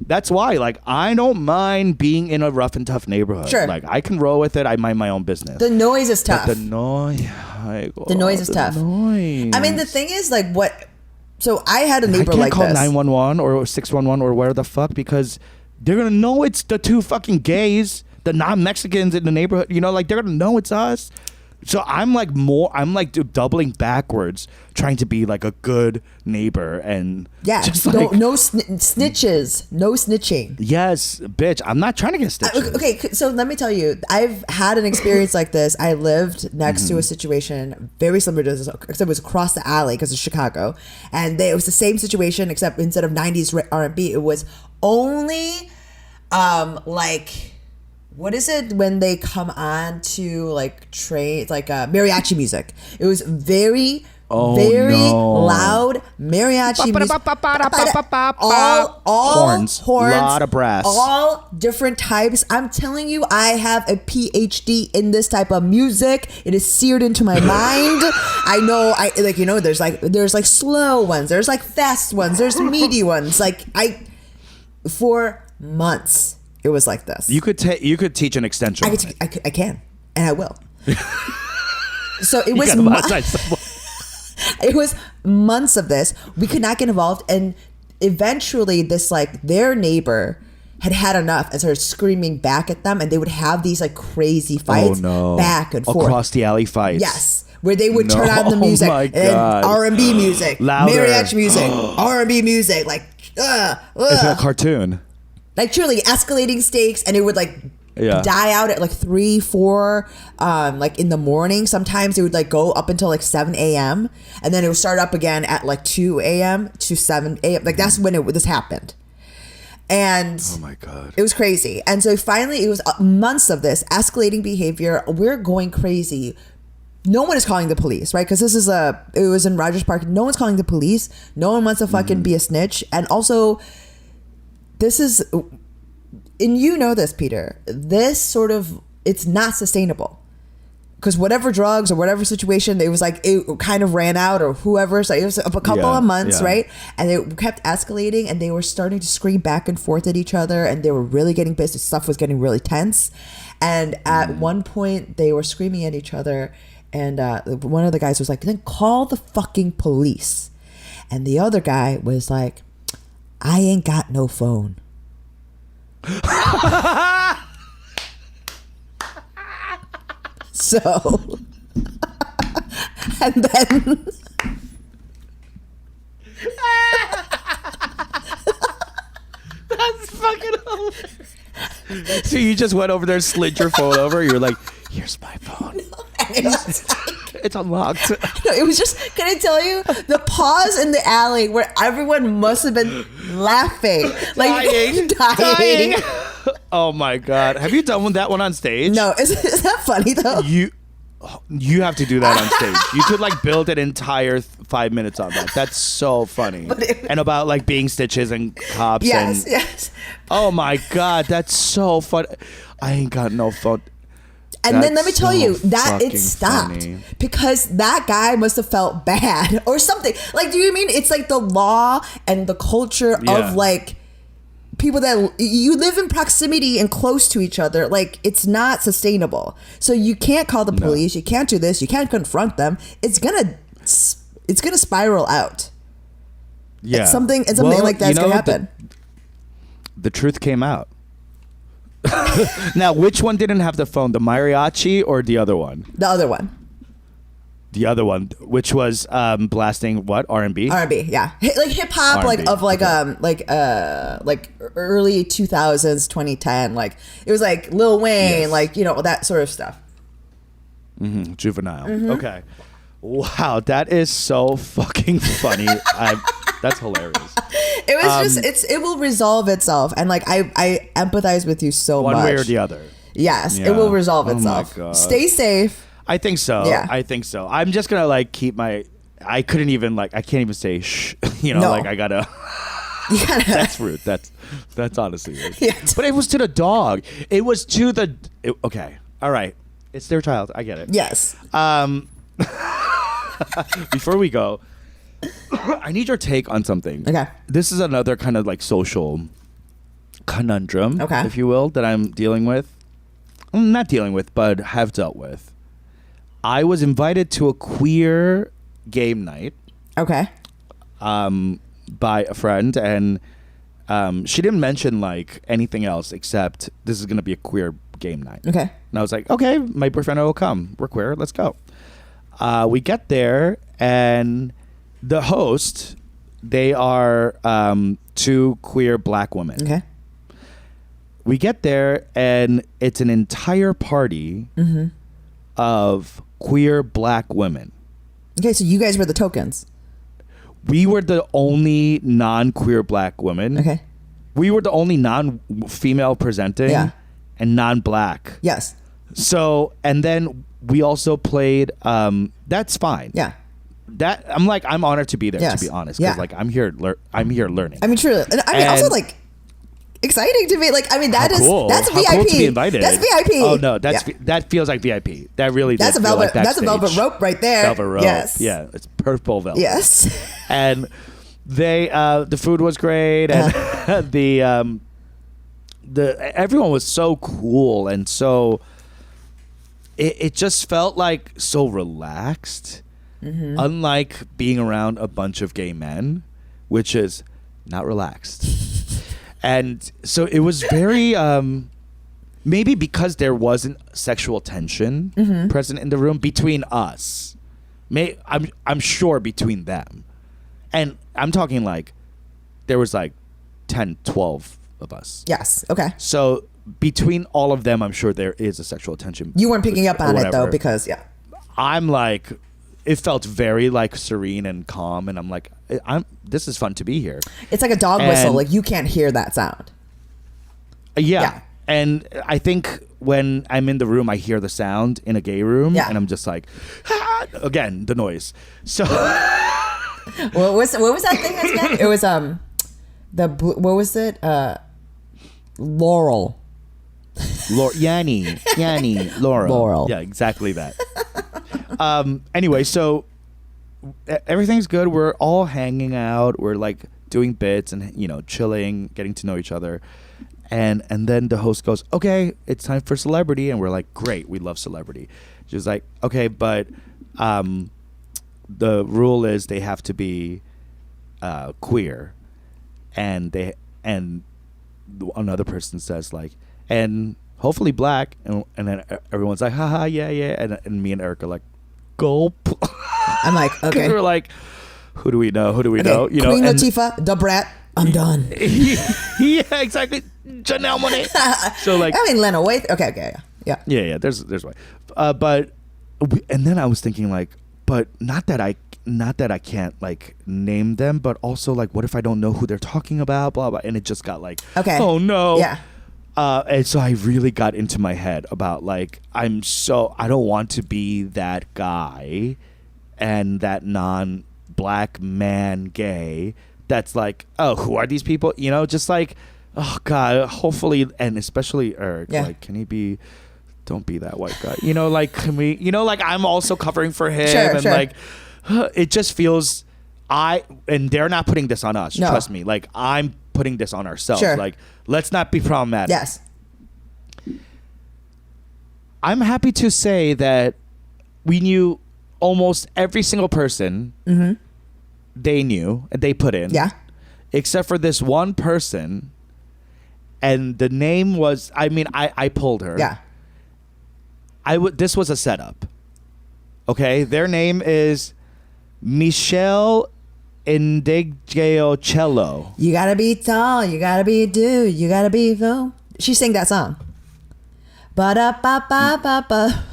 that's why. Like, I don't mind being in a rough and tough neighborhood. Sure. Like, I can roll with it. I mind my own business. The noise is tough. But the noise. The noise is tough. Noise. I mean, the thing is, like, what? So I had a neighbor like this. I can't call 911 or 611 or where the fuck, because they're gonna know it's the two fucking gays, the non-Mexicans in the neighborhood. You know, like, they're gonna know it's us. So I'm like doubling backwards, trying to be like a good neighbor and just like, no snitches, no snitching. Yes, bitch. I'm not trying to get stitches. Okay, so let me tell you, I've had an experience like this. I lived next to a situation very similar to this, except it was across the alley because it's Chicago, and it was the same situation except instead of 90s R&B, it was only like. What is it when they come on to like train, like mariachi music? It was very loud mariachi music. All horns, a lot of brass, all different types. I'm telling you, I have a PhD in this type of music. It is seared into my mind. I know, there's like slow ones, there's like fast ones, there's meaty ones. Like for months. It was like this. You could teach an extension. I can, and I will. So it was it was months of this. We could not get involved, and eventually, this like their neighbor had enough and started screaming back at them, and they would have these like crazy fights back and forth across the alley fights. Yes. Where they would turn on the music and R&B music, louder. Mariachi music, R&B music, like it's a cartoon. Like truly escalating stakes, and it would like die out at like 3, 4, like in the morning. Sometimes it would like go up until like 7 a.m. and then it would start up again at like 2 a.m. to 7 a.m. Like that's when this happened. And oh my God, it was crazy. And so finally, it was months of this escalating behavior. We're going crazy. No one is calling the police, right? Because it was in Rogers Park. No one's calling the police. No one wants to fucking be a snitch. And also, this is, and you know this, Peter, this sort of, it's not sustainable. Because whatever drugs or whatever situation, it was like, it kind of ran out or whoever. So it was a couple of months, right? And it kept escalating, and they were starting to scream back and forth at each other, and they were really getting pissed. Stuff was getting really tense. And at one point, they were screaming at each other, and one of the guys was like, then call the fucking police. And the other guy was like, I ain't got no phone. So, and then that's fucking hilarious. So you just went over there, slid your phone over. You're like, here's my phone. It's unlocked. No, it was just, can I tell you, the pause in the alley where everyone must have been laughing, like dying. Oh my God, have you done that one on stage? No, is that funny though? You have to do that on stage. You could like build an entire 5 minutes on that. That's so funny. And about like being stitches and cops. Yes. Oh my God, that's so funny. I ain't got no phone. And then let me tell you that it stopped because that guy must have felt bad or something. Like, do you mean it's like the law and the culture of like people that you live in proximity and close to each other? Like, it's not sustainable. So you can't call the police. You can't do this. You can't confront them. It's gonna spiral out. Yeah, something like that's gonna happen. The truth came out. Now, which one didn't have the phone? The mariachi or the other one? The other one. The other one, which was blasting what? R&B? R&B, yeah. Like hip hop, like of like like early 2000s, 2010. Like it was like Lil Wayne, like, you know, that sort of stuff. Mm-hmm. Juvenile. Mm-hmm. Okay. Wow, that is so fucking funny. That's hilarious. It was it will resolve itself, and like I empathize with you so much. One way or the other. Yes, it will resolve itself. Oh my God. Stay safe. I think so. Yeah. I think so. I'm just gonna like keep my. I can't even say shh. You know, like I gotta. That's rude. That's honestly rude. Yeah. But it was to the dog. It was to the. Okay. All right. It's their child. I get it. Yes. Before we go, I need your take on something. Okay. This is another kind of like social conundrum, if you will, that I'm dealing with. Not dealing with, but have dealt with. I was invited to a queer game night. Okay. By a friend, and she didn't mention like anything else except this is gonna be a queer game night. Okay. And I was like, okay, my boyfriend will come. We're queer. Let's go. We get there, and the host, they are 2 queer black women. Okay. We get there, and it's an entire party of queer black women. Okay, so you guys were the tokens. We were the only non-queer black women. Okay. We were the only non-female presenting and non-black. Yes. So, and then we also played, that's fine. Yeah. That I'm honored to be there, to be honest. Because I'm here learning. I mean, truly. And I mean, also like exciting to be like, I mean, that's VIP. Cool to be invited. That's VIP. Oh no, that feels like VIP. That really does feel like that That's stage. a velvet rope right there. Velvet rope. Yes. Yeah, it's purple velvet. Yes. And they the food was great, and the everyone was so cool, and so it just felt like so relaxed. Unlike being around a bunch of gay men, which is not relaxed. And so it was very maybe because there wasn't sexual tension present in the room between us. I'm sure between them. And I'm talking like there was like 10, 12 of us. Yes. Okay. So between all of them, I'm sure there is a sexual tension. You weren't picking up on it though, because I'm like, it felt very like serene and calm, and I'm like, this is fun to be here. It's like a dog whistle, like you can't hear that sound. Yeah. And I think when I'm in the room, I hear the sound in a gay room, and I'm just like, again, the noise. So what was that thing again? It was what was it? Laurel. Yanni, Laurel. Yeah, exactly that. Anyway, so everything's good. We're all hanging out. We're like doing bits and chilling, getting to know each other. And then the host goes, okay, it's time for celebrity. And we're like, great, we love celebrity. She was like, okay, but the rule is they have to be queer. And another person says like, and hopefully black. And then everyone's like, haha, yeah. And me and Eric are like, gulp. I'm like, okay. We're like, who do we know? Queen Latifah, the brat. I'm done. Yeah, exactly. Janelle Monáe. So like, I mean, Lena Waithe. Okay, yeah. Yeah. There's way. And then I was thinking like, but not that I can't like name them, but also like, what if I don't know who they're talking about? Blah blah. And it just got like, okay. Oh no. Yeah. And so I really got into my head about like, I don't want to be that guy and that non-black man gay that's like, oh, who are these people? Just like, oh God, hopefully, and especially Eric, like, can he be, don't be that white guy. Like, can we, like I'm also covering for him. Sure. Like, it just feels, and they're not putting this on us, trust me. Like, I'm putting this on ourselves. Sure. Like, let's not be problematic. Yes. I'm happy to say that we knew almost every single person they knew and they put in. Yeah. Except for this one person. And the name was, I pulled her. Yeah. This was a setup. Okay. Their name is Michelle Indigeo. You gotta be tall, you gotta be a dude, you gotta be cool. She sang that song. Ba-da-ba-ba-ba-ba.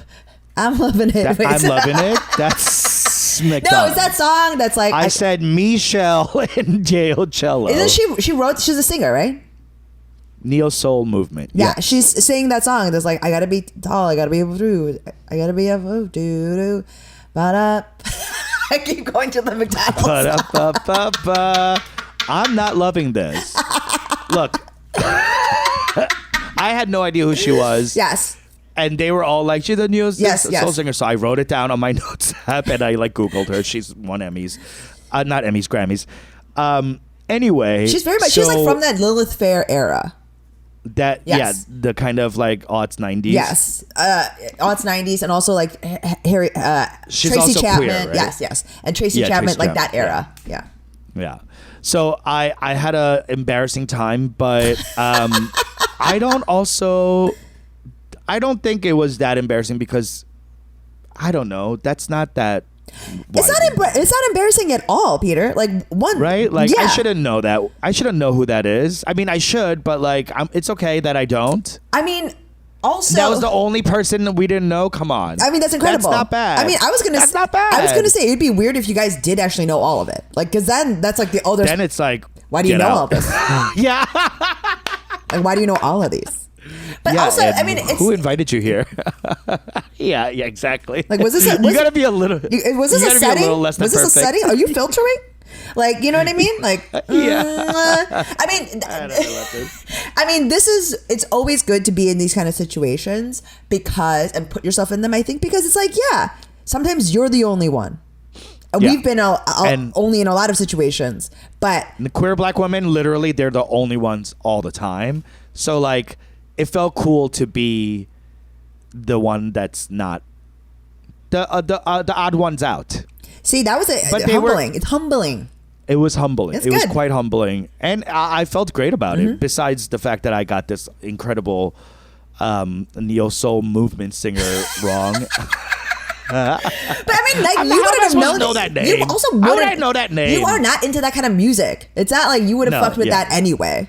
I'm loving it. I'm loving it. That's McDonald's. No, it's that song that's like I said Michelle Indigeo. Isn't she's a singer, right? Neo Soul Movement. Yeah, yes. She's singing that song that's like, I gotta be tall, I gotta be a dude, I gotta be a doo-doo. Ba-da. I keep going to the McDonald's. I'm not loving this. Look, I had no idea who she was. Yes. And they were all like, she's a new yes. soul singer. So I wrote it down on my notes app and I like Googled her. She's won Emmys. Not Emmys, Grammys. Anyway. She's very much, she's like from that Lilith Fair era. That, yes. yeah, the kind of like aughts 90s. Yes. Aughts 90s and also like She's Tracy also Chapman. queer, right? Yes. And Tracy Chapman, Tracy like Chapman. that era. Yeah. Yeah. So I had a embarrassing time, but I don't think it was that embarrassing because I don't know. That's not that. It's not embarrassing at all, Peter. Like right? Like yeah. I shouldn't know that. I shouldn't know who that is. I mean, I should, but like, it's okay that I don't. I mean, also that was the only person we didn't know. Come on. I mean, that's incredible. That's not bad. I mean, that's not bad. I was gonna say it'd be weird if you guys did actually know all of it. Like, because then that's like the other. Then it's like, why do you know all this? Yeah. Like, why do you know all of these? But yeah, also, I mean, who invited you here? yeah, exactly. Like, was this? You gotta be a little. Was this a setting? Was this perfect. a setting? Are you filtering? Like, you know what I mean? Like, yeah. I mean, it's always good to be in these kind of situations and put yourself in them. I think because it's like, yeah, sometimes you're the only one. Yeah. We've been only in a lot of situations, but the queer black women, literally, they're the only ones all the time. So like, it felt cool to be the one that's not the odd ones out. See, that was humbling. It's humbling. It was humbling. It's it was good. quite humbling, and I felt great about it. Besides the fact that I got this incredible neo soul movement singer wrong. But I mean, like, you wouldn't have known that name. You also How would I know that name? You are not into that kind of music. It's not like you would have fucked with that anyway.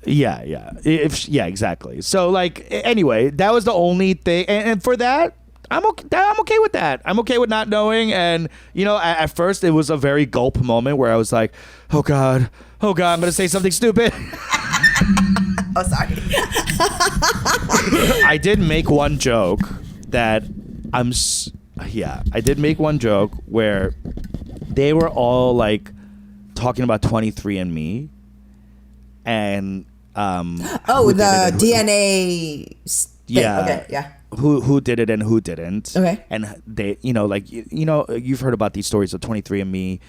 Yeah. Exactly. So like, anyway, that was the only thing, and for that, I'm okay with that. I'm okay with not knowing, and you know, at first it was a very gulp moment where I was like, oh god, I'm gonna say something stupid. Oh, sorry. I did make one joke that I did make one joke where they were all like talking about 23andMe and the DNA yeah. Okay, yeah. Who did it and who didn't. Okay. And they, you know, like, you know, you've heard about these stories of 23andMe,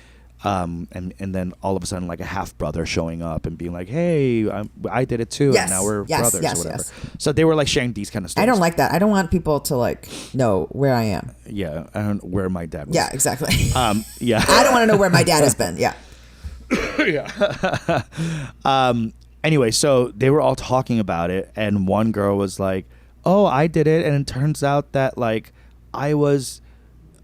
and then all of a sudden, like, a half brother showing up and being like, hey, I did it too, and now we're brothers or whatever. Yes. So they were like sharing these kind of stories. I don't like that. I don't want people to like know where I am. Yeah, I don't know where my dad was. Yeah, exactly. Yeah. I don't want to know where my dad has been. Yeah. Yeah. Anyway, so they were all talking about it, and one girl was like, oh, I did it, and it turns out that like I was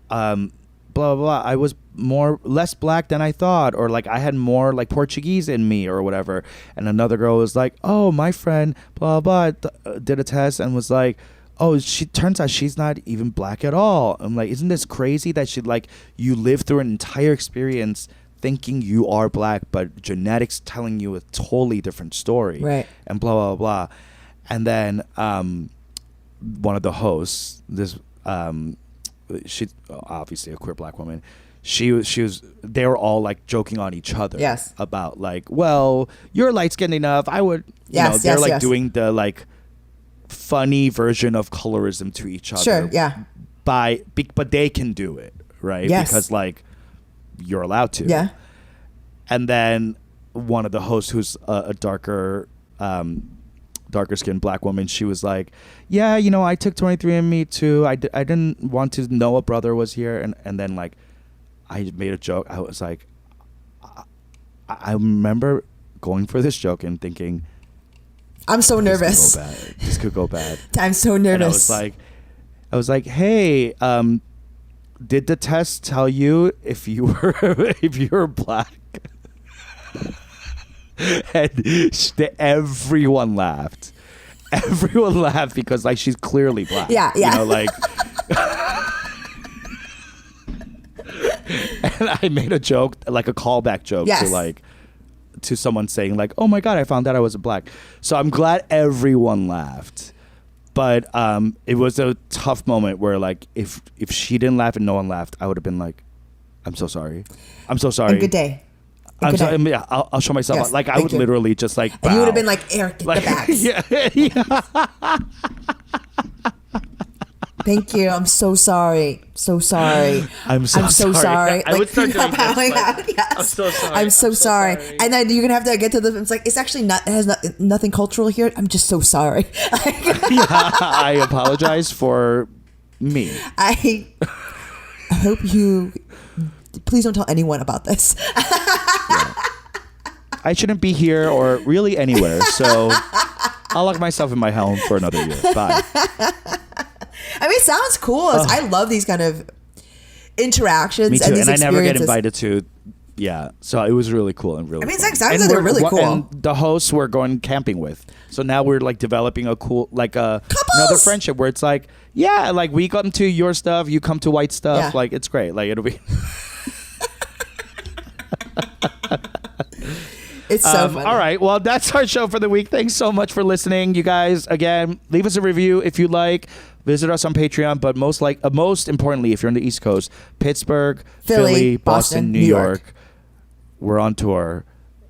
blah blah blah, I was less black than I thought, or like I had more like Portuguese in me or whatever. And another girl was like, oh, my friend blah blah did a test and was like, oh, turns out she's not even black at all. I'm like, isn't this crazy that you live through an entire experience thinking you are black, but genetics telling you a totally different story, right? And blah blah blah. And then one of the hosts, this she's obviously a queer black woman. She was. They were all like joking on each other. Yes. About like, well, you're light skinned enough. I would. Yes. They're like doing the like funny version of colorism to each other. Sure. Yeah. But they can do it, right? Yes. Because like you're allowed to. Yeah. And then one of the hosts, who's a darker skinned black woman, she was like, yeah, I took 23andMe too. I didn't want to know a brother was here. And then like I made a joke. I was like, I remember going for this joke and thinking, I'm so nervous. This could go bad. I'm so nervous. And I was like, hey, did the test tell you if you were black? And everyone laughed. Everyone laughed because like she's clearly black. Yeah. Like. And I made a joke, like a callback joke to someone saying like, "Oh my god, I found out I wasn't black." So I'm glad everyone laughed. But it was a tough moment where like if she didn't laugh and no one laughed, I would have been like, "I'm so sorry. I'm so sorry." And good day. Yeah, I'll show myself. Yes, like I would literally just like bow. And you would have been like, Eric, get the bags. Yeah. Thank you. I'm so sorry. So sorry. I'm so sorry. I would start doing this. Yes. I'm so sorry. I'm so sorry. And then you're gonna have to get to the. It's like it's actually not. It has nothing cultural here. I'm just so sorry. I apologize for me. I hope you. Please don't tell anyone about this. Yeah. I shouldn't be here or really anywhere. So I'll lock myself in my home for another year. Bye. I mean, it sounds cool. I love these kind of interactions. Me too. And these I never get invited to. Yeah, so it was really cool and really. I mean, fun. it sounds like they're really cool. And the hosts we're going camping with, so now we're like developing a cool, like another friendship where it's like, yeah, like we come to your stuff, you come to white stuff, Yeah. like it's great, like it'll be. It's so funny. All right, well, that's our show for the week. Thanks so much for listening, you guys. Again, leave us a review if you like. Visit us on Patreon, but most importantly, if you're on the East Coast, Pittsburgh, Philly, Boston, New York. We're on tour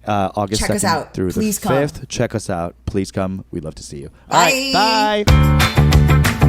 August 2nd through the 5th. Check us out. Please come. We'd love to see you. All right, bye.